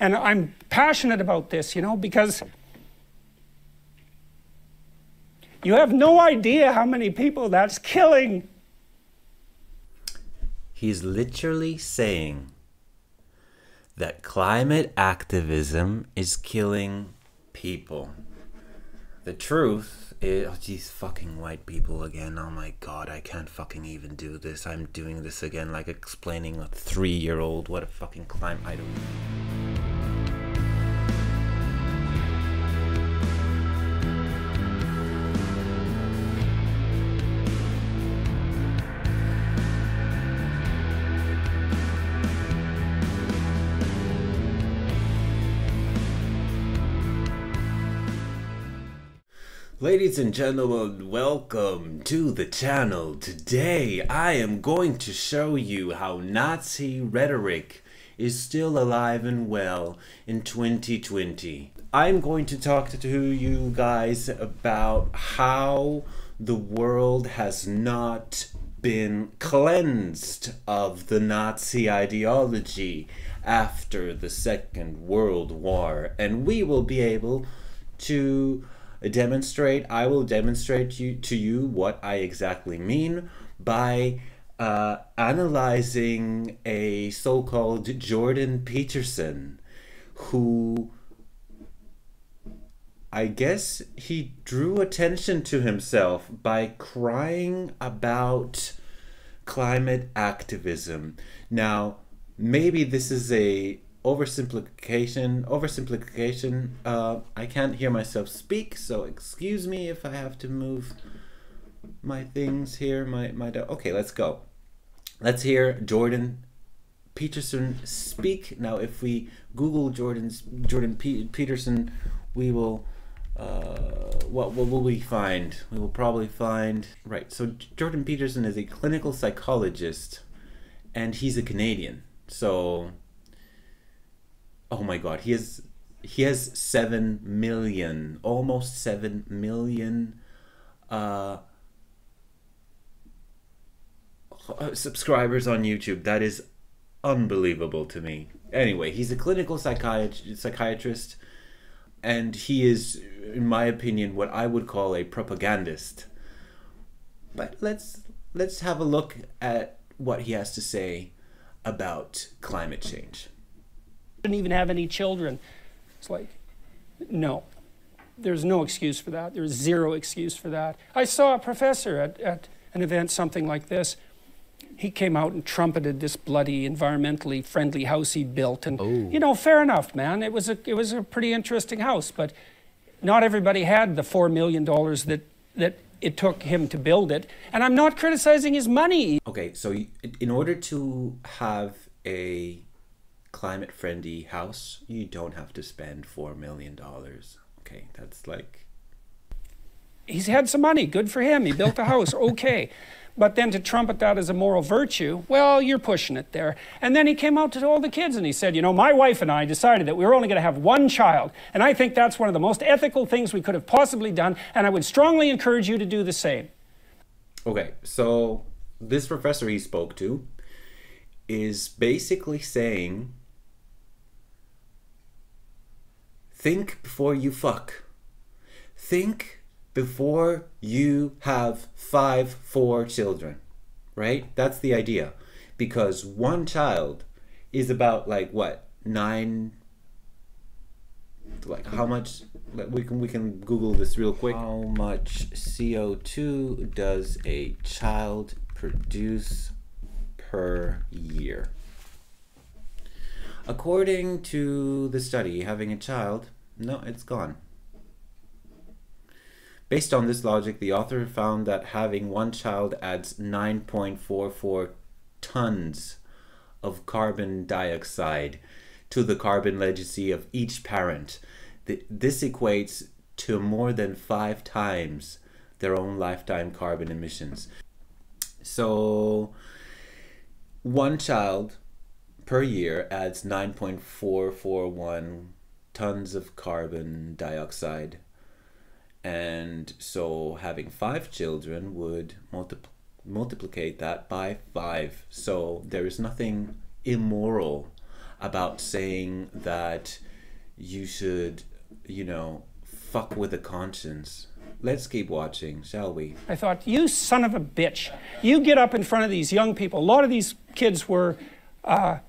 And I'm passionate about this, you know, because you have no idea how many people that's killing. He's literally saying that climate activism is killing people. The truth is, oh, these fucking white people again. Oh my god, I can't fucking even do this. I'm doing this again, like explaining a 3-year-old what a fucking climate. I don't. Ladies and gentlemen, welcome to the channel. Today I am going to show you how Nazi rhetoric is still alive and well in 2020. I'm going to talk to you guys about how the world has not been cleansed of the Nazi ideology after the Second World War, and we will be able to I will demonstrate to you what I exactly mean by analyzing a so-called Jordan Peterson, who I guess he drew attention to himself by crying about climate activism. Now, maybe this is a oversimplification. I can't hear myself speak, so excuse me if I have to move my things here. Okay, let's go. Let's hear Jordan Peterson speak. Now, if we Google Jordan Peterson, we will what will we find? We will probably find, right, so Jordan Peterson is a clinical psychologist and he's a Canadian. So oh my god, he has 7 million, almost 7 million subscribers on YouTube. That is unbelievable to me. Anyway, he's a clinical psychiatrist, and he is, in my opinion, what I would call a propagandist. But let's have a look at what he has to say about climate change. Didn't even have any children. It's like, no, there's no excuse for that. There's zero excuse for that. I saw a professor at an event, something like this. He came out and trumpeted this bloody environmentally friendly house he built, and you know, fair enough, man. It was a pretty interesting house, but not everybody had the $4 million that it took him to build it. And I'm not criticizing his money. Okay, so in order to have a climate-friendly house, you don't have to spend $4 million. Okay, that's like... He's had some money, good for him, he built a house, okay. But then to trumpet that as a moral virtue, well, you're pushing it there. And then he came out to all the kids and he said, you know, my wife and I decided that we were only going to have one child, and I think that's one of the most ethical things we could have possibly done, and I would strongly encourage you to do the same. Okay, so this professor he spoke to is basically saying, think before you fuck. Think before you have 4 children, right? That's the idea. Because one child is about like what, 9, like how much, we can Google this real quick. How much CO2 does a child produce per year? According to the study, having a child, no, it's gone. Based on this logic, the author found that having one child adds 9.44 tons of carbon dioxide to the carbon legacy of each parent. This equates to more than 5 times their own lifetime carbon emissions. So, one child per year adds 9.441 tons of carbon dioxide, and so having 5 children would multiplicate that by 5. So there is nothing immoral about saying that you should, you know, fuck with a conscience. Let's keep watching, shall we? I thought, you son of a bitch. You get up in front of these young people. A lot of these kids were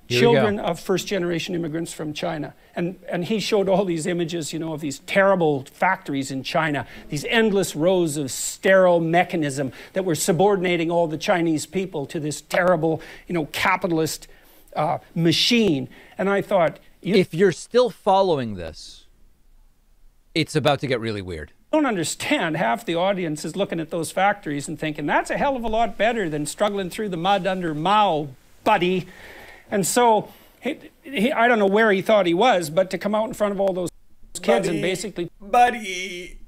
children of first-generation immigrants from China. And he showed all these images, you know, of these terrible factories in China, these endless rows of sterile mechanism that were subordinating all the Chinese people to this terrible, you know, capitalist machine. And I thought, if you're still following this, it's about to get really weird. Don't understand. Half the audience is looking at those factories and thinking, that's a hell of a lot better than struggling through the mud under Mao, buddy. And so, I don't know where he thought he was, but to come out in front of all those kids and basically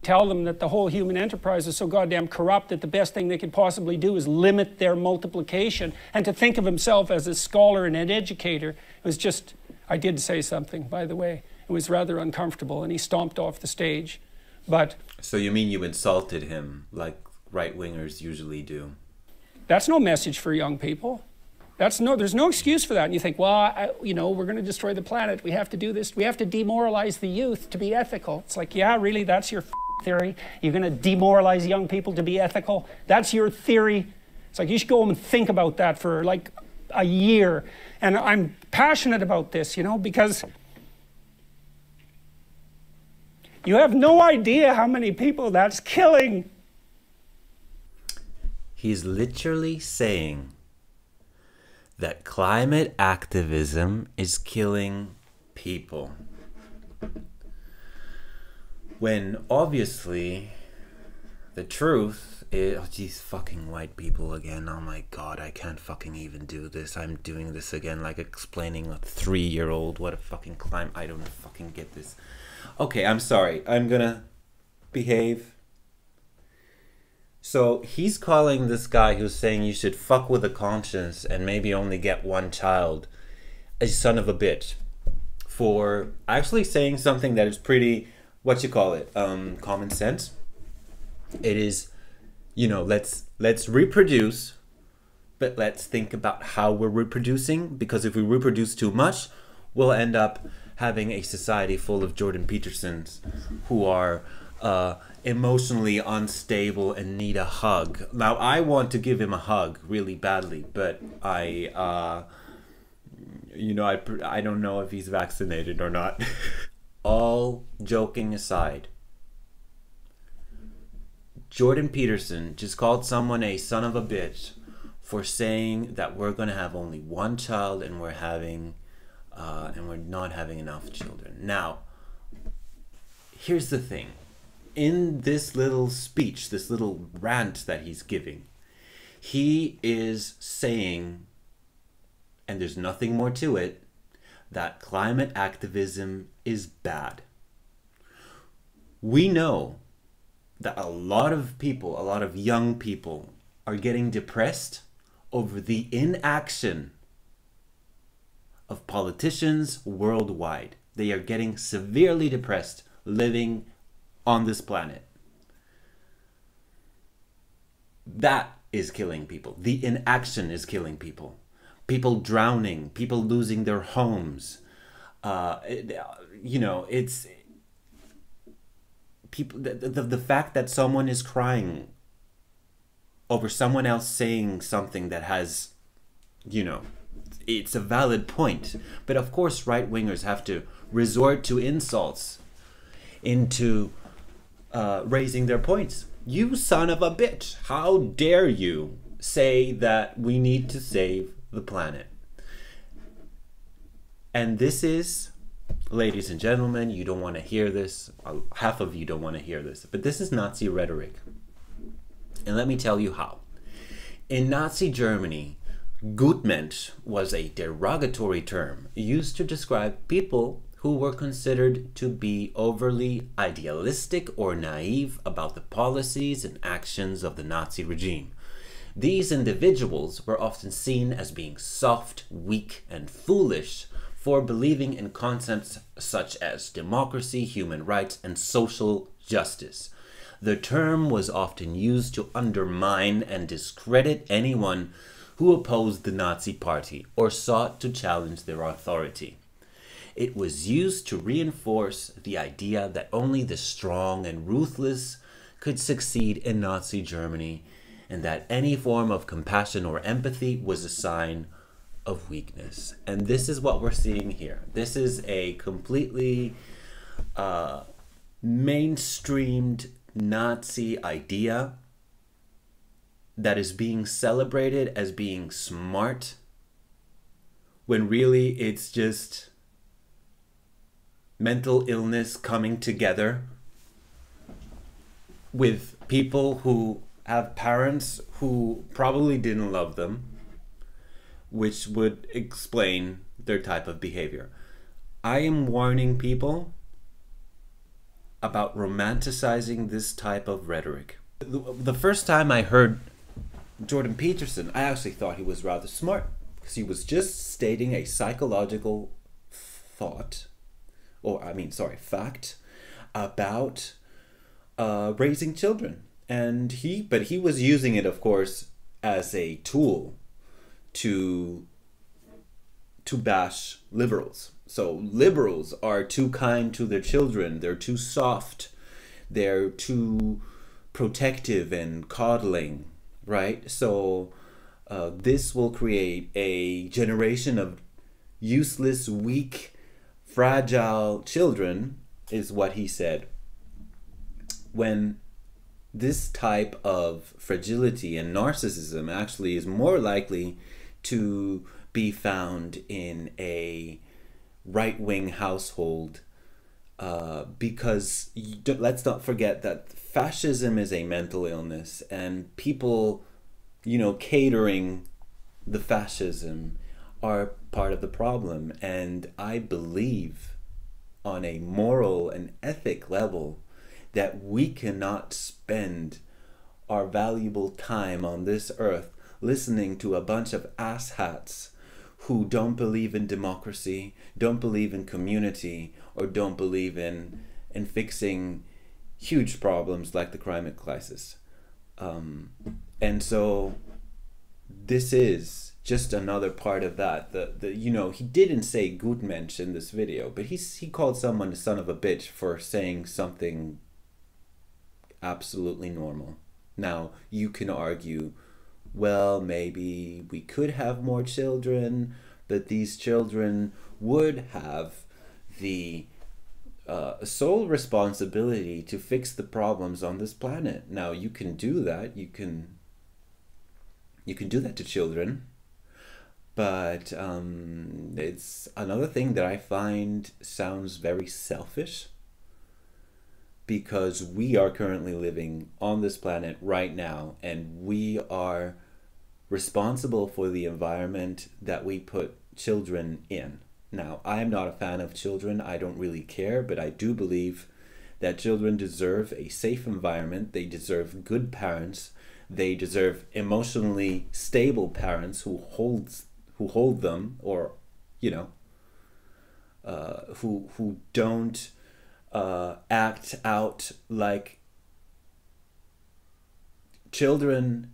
tell them that the whole human enterprise is so goddamn corrupt that the best thing they could possibly do is limit their multiplication, and to think of himself as a scholar and an educator, it was just, I did say something, by the way. It was rather uncomfortable, and he stomped off the stage. But so you mean you insulted him like right-wingers usually do? That's no message for young people. There's no excuse for that. And you think, well, you know, we're going to destroy the planet. We have to do this. We have to demoralize the youth to be ethical. It's like, yeah, really, that's your theory? You're going to demoralize young people to be ethical? That's your theory? It's like, you should go home and think about that for like a year. And I'm passionate about this, you know, because you have no idea how many people that's killing. He's literally saying that climate activism is killing people. When obviously the truth is, oh geez, fucking white people again. Oh my God, I can't fucking even do this. I'm doing this again, like explaining a 3-year-old what a fucking climate, I don't fucking get this. Okay, I'm sorry. I'm gonna behave. So he's calling this guy who's saying you should fuck with a conscience and maybe only get one child a son of a bitch for actually saying something that is pretty, what you call it, common sense. It is, you know, let's reproduce, but let's think about how we're reproducing, because if we reproduce too much, we'll end up having a society full of Jordan Petersons who are emotionally unstable and need a hug. Now, I want to give him a hug really badly, but you know, I don't know if he's vaccinated or not. All joking aside, Jordan Peterson just called someone a son of a bitch for saying that we're going to have only one child and we're not having enough children. Now, here's the thing. In this little speech, this little rant that he's giving, he is saying, and there's nothing more to it, that climate activism is bad. We know that a lot of people, a lot of young people, are getting depressed over the inaction of politicians worldwide. They are getting severely depressed living on this planet. That is killing people. The inaction is killing people. People drowning, people losing their homes. You know, it's people. The fact that someone is crying over someone else saying something that has, you know, it's a valid point. But of course, right-wingers have to resort to insults into raising their points. You son of a bitch, how dare you say that we need to save the planet? And this is, ladies and gentlemen, you don't want to hear this. Half of you don't want to hear this, but this is Nazi rhetoric. And let me tell you how. In Nazi Germany, Gutmensch was a derogatory term used to describe people who were considered to be overly idealistic or naive about the policies and actions of the Nazi regime. These individuals were often seen as being soft, weak, and foolish for believing in concepts such as democracy, human rights, and social justice. The term was often used to undermine and discredit anyone who opposed the Nazi Party or sought to challenge their authority. It was used to reinforce the idea that only the strong and ruthless could succeed in Nazi Germany, and that any form of compassion or empathy was a sign of weakness. And this is what we're seeing here. This is a completely mainstreamed Nazi idea that is being celebrated as being smart, when really it's just mental illness coming together with people who have parents who probably didn't love them, which would explain their type of behavior. I am warning people about romanticizing this type of rhetoric. The first time I heard Jordan Peterson, I actually thought he was rather smart, because he was just stating a psychological fact about raising children. And but he was using it, of course, as a tool to bash liberals. So liberals are too kind to their children, they're too soft, they're too protective and coddling, right? So this will create a generation of useless, weak, fragile children, is what he said. When this type of fragility and narcissism actually is more likely to be found in a right-wing household, because let's not forget that fascism is a mental illness, and people, you know, catering the fascism are part of the problem. And I believe on a moral and ethic level that we cannot spend our valuable time on this earth listening to a bunch of asshats who don't believe in democracy, don't believe in community, or don't believe in fixing huge problems like the climate crisis. And so this is just another part of that. You know, he didn't say Gutmensch in this video, but he called someone a son of a bitch for saying something absolutely normal. Now, you can argue, well, maybe we could have more children, but these children would have the sole responsibility to fix the problems on this planet. Now, you can do that. You can do that to children, but it's another thing that I find sounds very selfish, because we are currently living on this planet right now, and we are responsible for the environment that we put children in. Now, I am not a fan of children. I don't really care, but I do believe that children deserve a safe environment. They deserve good parents. They deserve emotionally stable parents who hold them, or, you know, who don't act out like children.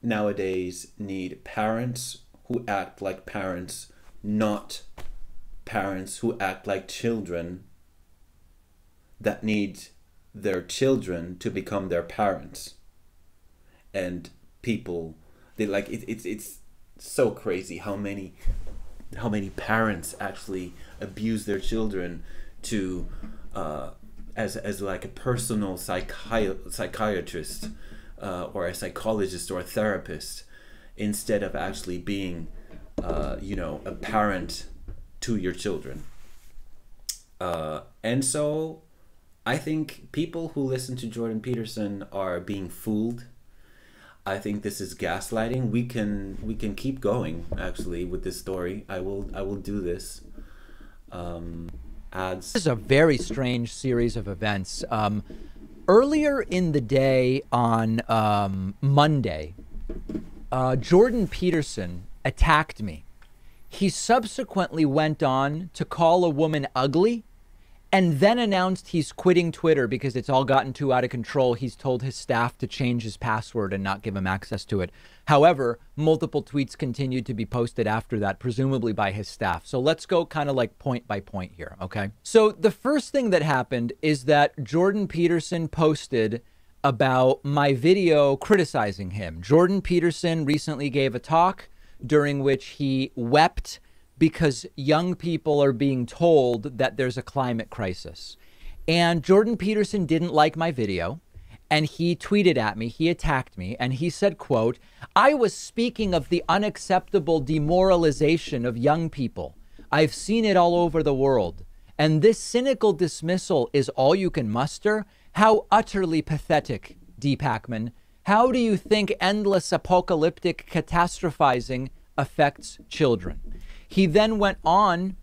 Nowadays need parents who act like parents, not parents who act like children that need their children to become their parents. And people, they like it's so crazy how many parents actually abuse their children to as like a personal psychiatrist, or a psychologist or a therapist, instead of actually being you know, a parent to your children. And so I think people who listen to Jordan Peterson are being fooled. I think this is gaslighting. We can keep going actually with this story. I will do this. Ads. This is a very strange series of events. Earlier in the day on Monday, Jordan Peterson attacked me. He subsequently went on to call a woman ugly and then announced he's quitting Twitter because it's all gotten too out of control. He's told his staff to change his password and not give him access to it. However, multiple tweets continued to be posted after that, presumably by his staff. So let's go kind of like point by point here, okay? So the first thing that happened is that Jordan Peterson posted about my video criticizing him. Jordan Peterson recently gave a talk during which he wept because young people are being told that there's a climate crisis. And Jordan Peterson didn't like my video, and he tweeted at me, he attacked me, and he said, quote, "I was speaking of the unacceptable demoralization of young people. I've seen it all over the world. And this cynical dismissal is all you can muster? How utterly pathetic, D. Pakman. How do you think endless apocalyptic catastrophizing affects children?" He then went on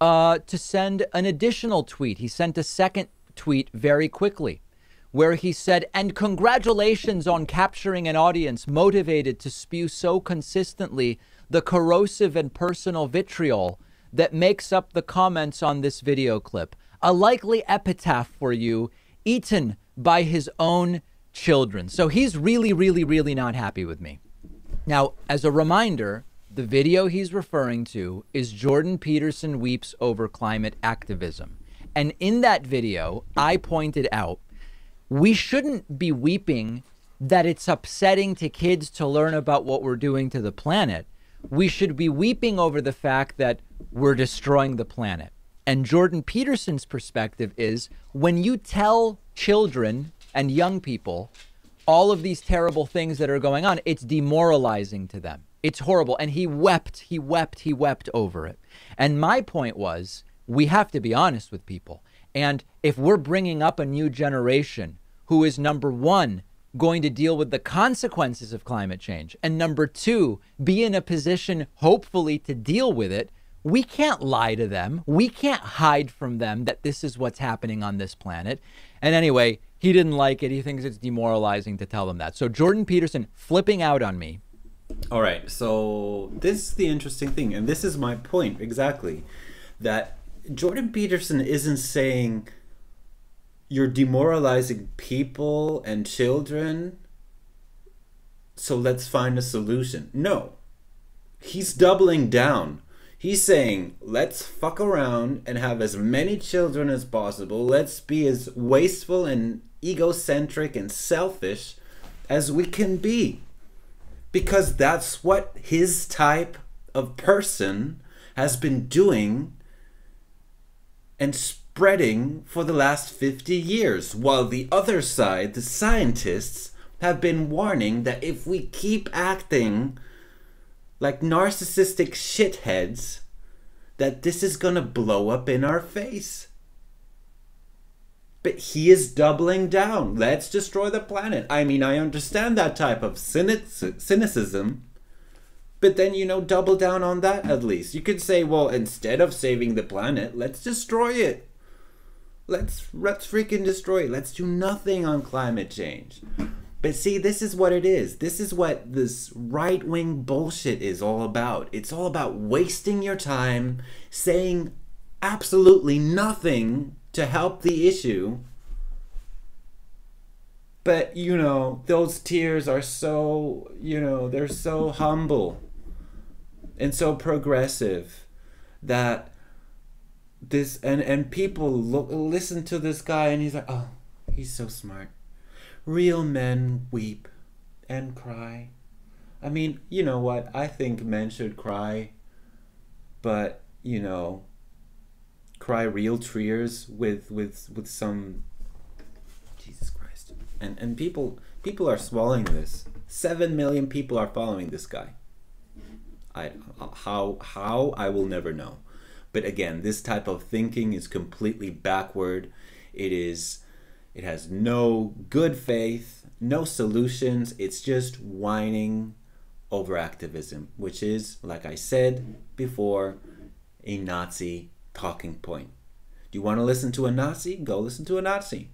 to send an additional tweet. He sent a second tweet very quickly where he said, "And congratulations on capturing an audience motivated to spew so consistently the corrosive and personal vitriol that makes up the comments on this video clip. A likely epitaph for you, eaten by his own children." So he's really, really, really not happy with me. Now, as a reminder, the video he's referring to is Jordan Peterson Weeps Over Climate Activism. And in that video, I pointed out, we shouldn't be weeping that it's upsetting to kids to learn about what we're doing to the planet. We should be weeping over the fact that we're destroying the planet. And Jordan Peterson's perspective is, when you tell children and young people all of these terrible things that are going on, it's demoralizing to them. It's horrible. And he wept over it. And my point was, we have to be honest with people. And if we're bringing up a new generation who is, number one, going to deal with the consequences of climate change, and number two, be in a position, hopefully, to deal with it, we can't lie to them. We can't hide from them that this is what's happening on this planet. And anyway, he didn't like it. He thinks it's demoralizing to tell them that. So Jordan Peterson flipping out on me. All right, so this is the interesting thing, and this is my point exactly, that Jordan Peterson isn't saying you're demoralizing people and children, so let's find a solution. No, he's doubling down. He's saying, let's fuck around and have as many children as possible. Let's be as wasteful and egocentric and selfish as we can be. Because that's what his type of person has been doing and spreading for the last 50 years. While the other side, the scientists, have been warning that if we keep acting like narcissistic shitheads, that this is gonna blow up in our face. But he is doubling down. Let's destroy the planet. I mean, I understand that type of cynicism, but then, double down on that at least. You could say, well, instead of saving the planet, let's destroy it. Let's freaking destroy it. Let's do nothing on climate change. But see, this is what it is. This is what this right-wing bullshit is all about. It's all about wasting your time, saying absolutely nothing to help the issue. But, those tears are so, they're so humble and so progressive that this, and people listen to this guy and he's like, oh, he's so smart. Real men weep and cry. I mean, you know what? I think men should cry, but, cry real tears with some, Jesus Christ. And people are swallowing this. 7 million people are following this guy. How I will never know. But again, this type of thinking is completely backward. It has no good faith, no solutions. It's just whining over activism, which is, like I said before, a Nazi talking point. Do you want to listen to a Nazi? Go listen to a Nazi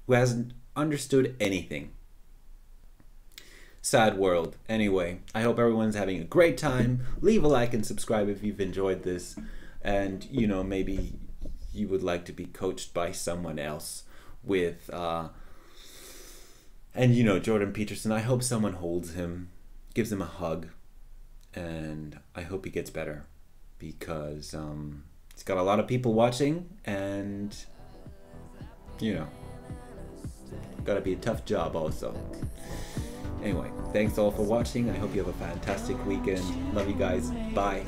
who hasn't understood anything. Sad world. Anyway, I hope everyone's having a great time. Leave a like and subscribe if you've enjoyed this. And, maybe you would like to be coached by someone else with and you know, Jordan Peterson, I hope someone holds him, gives him a hug, and I hope he gets better, because he's got a lot of people watching, and you know, gotta be a tough job also. Anyway, thanks all for watching. I hope you have a fantastic weekend. Love you guys. Bye.